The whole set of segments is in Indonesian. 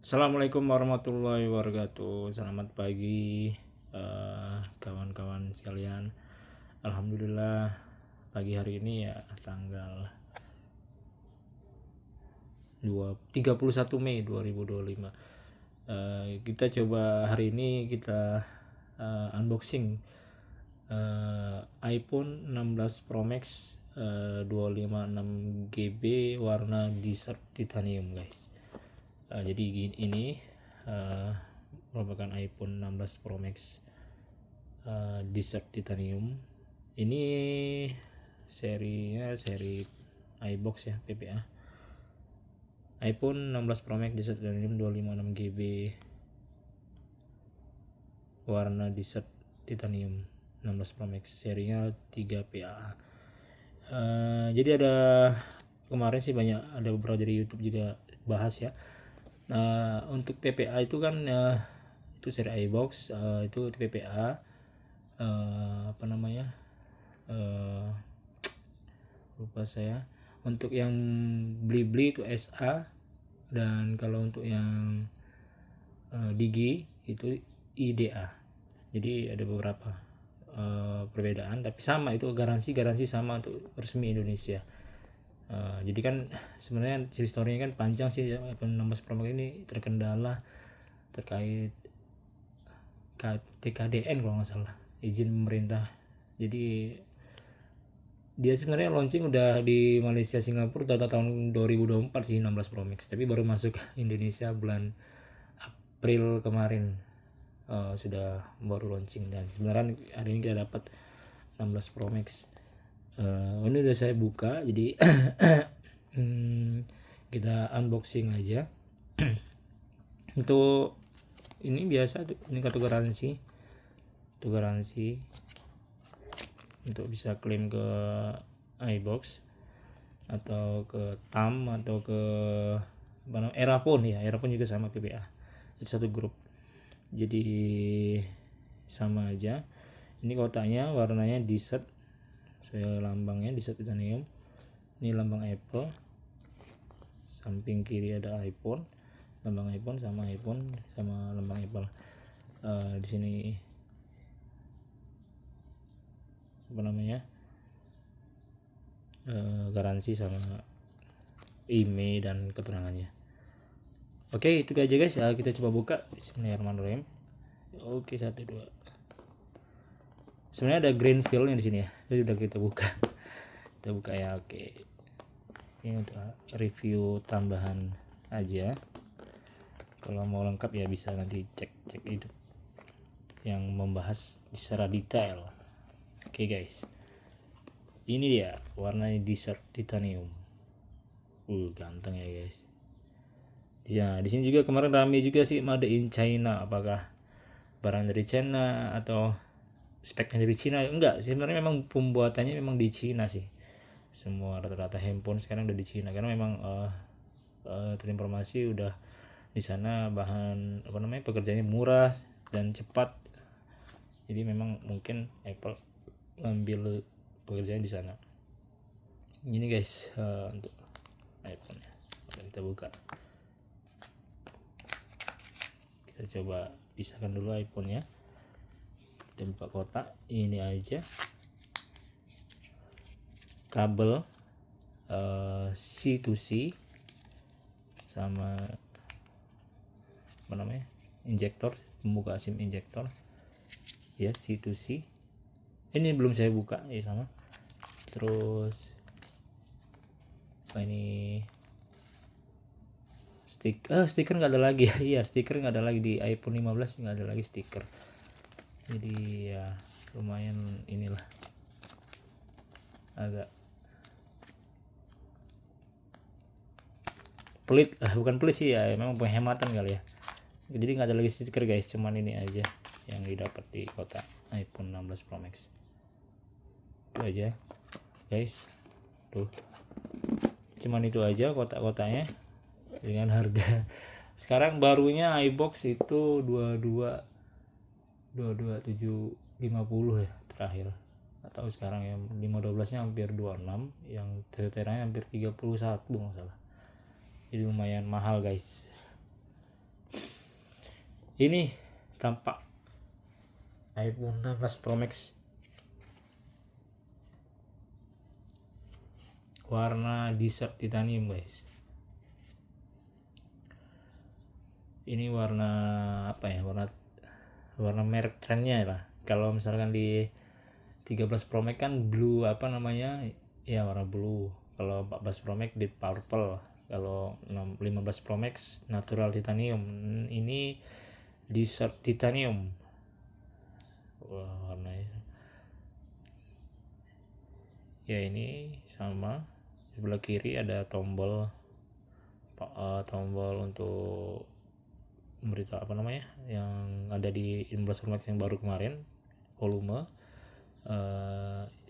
Assalamualaikum warahmatullahi wabarakatuh. Selamat pagi kawan-kawan sekalian. Alhamdulillah pagi hari ini ya tanggal 31 Mei 2025. Kita coba hari ini kita unboxing iPhone 16 Pro Max 256 GB warna desert titanium guys. Jadi ini merupakan iPhone 16 Pro Max desert titanium. Ini serinya seri iBox ya, PPA. iPhone 16 Pro Max desert titanium 256 GB warna desert titanium 16 Pro Max, serinya 3PA. Jadi ada kemarin sih ada beberapa dari YouTube juga bahas ya. Untuk PPA itu kan itu seri iBox, itu PPA lupa saya. Untuk yang beli itu SA, dan kalau untuk yang Digi itu IDA. Jadi ada beberapa perbedaan, tapi sama, itu garansi sama untuk resmi Indonesia. Jadi kan sebenarnya historinya kan panjang sih iPhone 16 Pro Max ini, terkendala terkait TKDN kalau nggak salah, izin pemerintah. Jadi dia sebenarnya launching udah di Malaysia, Singapura data tahun 2024 sih 16 Pro Max, tapi baru masuk Indonesia bulan April kemarin. Sudah baru launching, dan sebenarnya hari ini kita dapat 16 Pro Max. Ini udah saya buka, jadi kita unboxing aja. Untuk ini biasa, ini kartu garansi untuk bisa klaim ke iBox atau ke TAM atau ke Erapon ya. Erapon juga sama PPA, itu satu grup, jadi sama aja. Ini kotaknya warnanya desert, saya lambangnya desert titanium. Ini lambang Apple, samping kiri ada iPhone, lambang iPhone sama lambang Apple. Di sini garansi sama email dan keterangannya. Oke, itu aja guys. Kita coba buka. Bismillahirrahmanirrahim. Oke, 1 2. Sebenarnya ada green fillnya di sini ya. Jadi udah kita buka. Kita buka ya. Oke. Ini untuk review tambahan aja. Kalau mau lengkap ya bisa nanti cek itu yang membahas secara detail. Oke guys. Ini dia warnanya desert titanium. Ganteng ya guys. Ya, di sini juga kemarin rame juga sih made in China. Apakah barang dari China atau speknya dari China? Enggak, sebenarnya memang pembuatannya memang di China sih. Semua rata-rata handphone sekarang udah di China, karena memang terinformasi udah di sana bahan pekerjaannya murah dan cepat. Jadi memang mungkin Apple ngambil pekerjaan di sana. Ini guys, untuk iPhone nya. Kita buka. Kita coba pisahkan dulu iPhone nya. Kita buka kotak. Ini aja kabel C to C sama injektor, pembuka SIM injektor ya, C to C. Ini belum saya buka ya, sama. Terus ini stiker nggak ada lagi ya. Iya, stiker nggak ada lagi di iPhone 15, nggak ada lagi stiker. Jadi ya lumayan inilah, agak pelit, bukan pelit sih ya, memang penghematan kali ya. Jadi nggak ada lagi stiker guys, cuman ini aja yang didapat di kotak iPhone 16 Pro Max. Itu aja guys, tuh cuman itu aja kotak-kotaknya dengan harga sekarang barunya iBox itu 22.750 ya terakhir, atau sekarang yang 512 nya hampir 26, yang teranya hampir 31 nggak salah. Jadi lumayan mahal guys. Ini tampak iPhone 16 Pro Max warna desert titanium guys. Ini warna apa ya, warna merek trennya lah. Kalau misalkan di 13 Pro Max kan blue apa namanya ya, warna blue. Kalau 14 Pro Max deep purple. Kalau 15 Pro Max natural titanium. Ini desert titanium. Wah, warnanya ya ini sama. Sebelah kiri ada tombol untuk memberitahu apa namanya yang ada di 15 Pro Max yang baru kemarin, volume,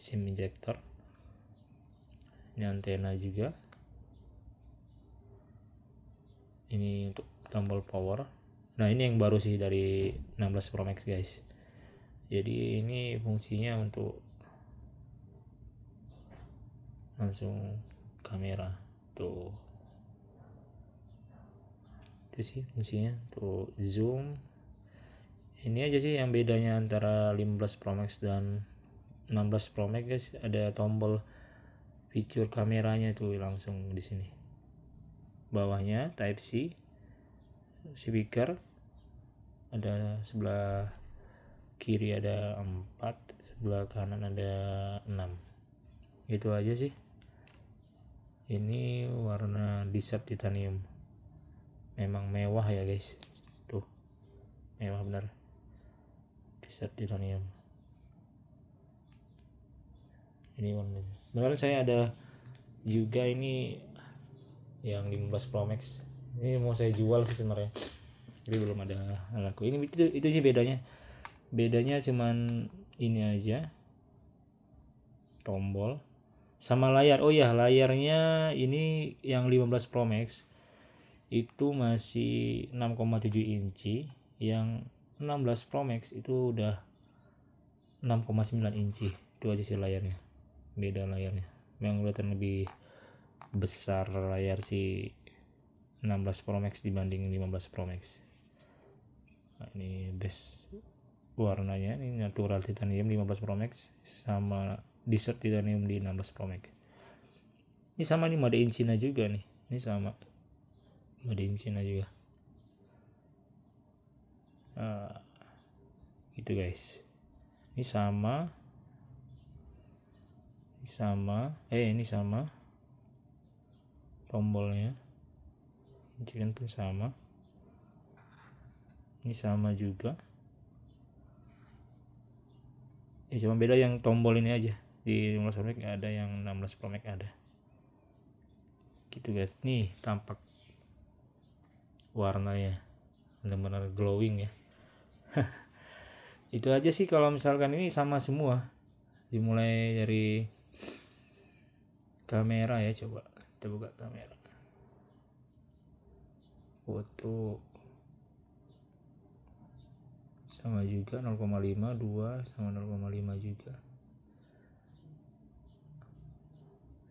SIM injector, ini antena juga, ini untuk tombol power. Nah ini yang baru sih dari 16 Pro Max guys. Jadi ini fungsinya untuk langsung kamera tuh, itu sih fungsinya untuk zoom. Ini aja sih yang bedanya antara 15 Pro Max dan 16 Pro Max guys, ada tombol fitur kameranya tuh langsung di sini. Bawahnya Type C, speaker ada sebelah kiri ada 4, sebelah kanan ada 6. Gitu aja sih. Ini warna desert titanium. Memang mewah ya guys. Tuh. Mewah benar. Desert titanium. Ini warnanya. Beneran saya ada juga ini yang 15 Pro Max. Ini mau saya jual sih sebenarnya. Jadi belum ada laku. Ini itu sih bedanya. Bedanya cuman ini aja. Tombol sama layar. Oh ya, layarnya ini yang 15 Pro Max itu masih 6,7 inci, yang 16 Pro Max itu udah 6,9 inci. Itu aja sih layarnya, beda layarnya. Yang kelihatan lebih besar layar si 16 Pro Max dibanding 15 Pro Max. Nah, ini best warnanya, ini natural titanium 15 Pro Max sama desert titanium di 16 Pro Max. Ini sama nih, made in China juga nih. Ini sama made in China juga. Gitu guys. Ini sama. Ini sama. Tombolnya. Ini pun sama. Ini sama juga. Cuma beda yang tombol ini aja. Di 15 Pro Max ada, yang 16 Pro Max ada. Gitu guys. Nih tampak warnanya benar-benar glowing ya. Itu aja sih. Kalau misalkan ini sama semua, dimulai dari kamera ya. Coba kita buka kamera, foto sama juga 0,5, 2 sama 0,5 juga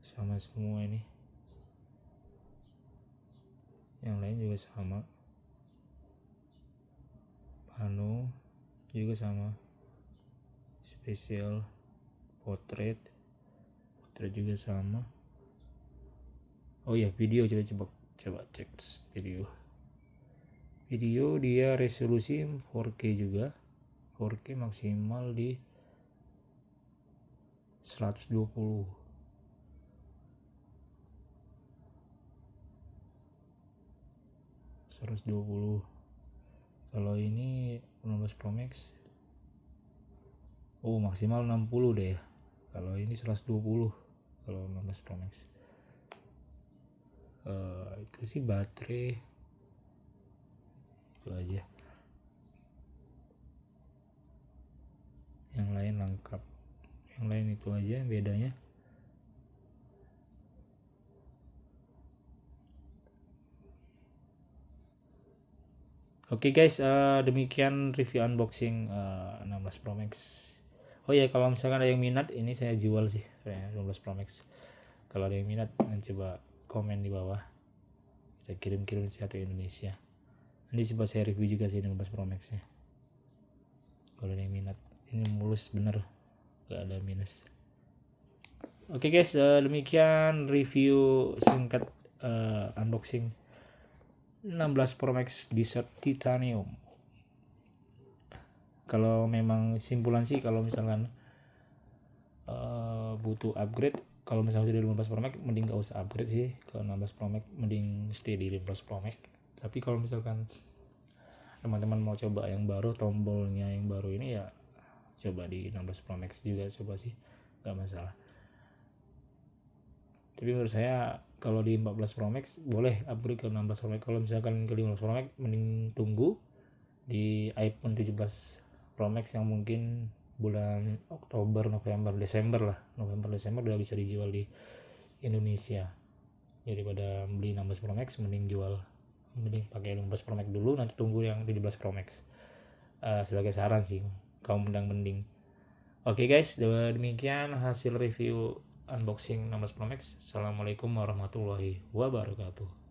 sama semua. Ini yang lain juga sama, pano juga sama, spesial, portrait juga sama. Oh ya, video, coba cek video dia resolusi 4K juga, 4K maksimal di 120. Kalau ini 16 Pro Max maksimal 60 deh ya. Kalau ini 120 kalau 16 Pro Max. Itu sih baterai itu aja, yang lain lengkap. Yang lain itu aja bedanya. Oke guys, demikian review unboxing 16 Pro Max. Oh ya, kalau misalkan ada yang minat, ini saya jual sih 16 Pro Max. Kalau ada yang minat, coba komen di bawah, kita kirim-kirim satu Indonesia. Nanti coba saya review juga sih 16 Pro Max nya kalau ada yang minat. Ini mulus bener, gak ada minus. Oke guys, demikian review singkat unboxing 16 Pro Max Desert Titanium. Kalau memang simpulan sih, kalau misalkan butuh upgrade, kalau misalnya sudah 15 Pro Max mending gak usah upgrade sih ke 16 Pro Max, mending stay di 15 Pro Max. Tapi kalau misalkan teman-teman mau coba yang baru, tombolnya yang baru ini, ya coba di 16 Pro Max juga, coba sih gak masalah. Tapi menurut saya kalau di 14 Pro Max boleh upgrade ke 16 Pro Max. Kalau misalkan ke 15 Pro Max mending tunggu di iPhone 17 Pro Max yang mungkin bulan Oktober, November, Desember udah bisa dijual di Indonesia. Jadi pada beli 16 Pro Max mending pakai 16 Pro Max dulu, nanti tunggu yang 17 Pro Max. Sebagai saran sih, kaum mending. Oke guys, demikian hasil review unboxing 16 Pro Max. Assalamualaikum warahmatullahi wabarakatuh.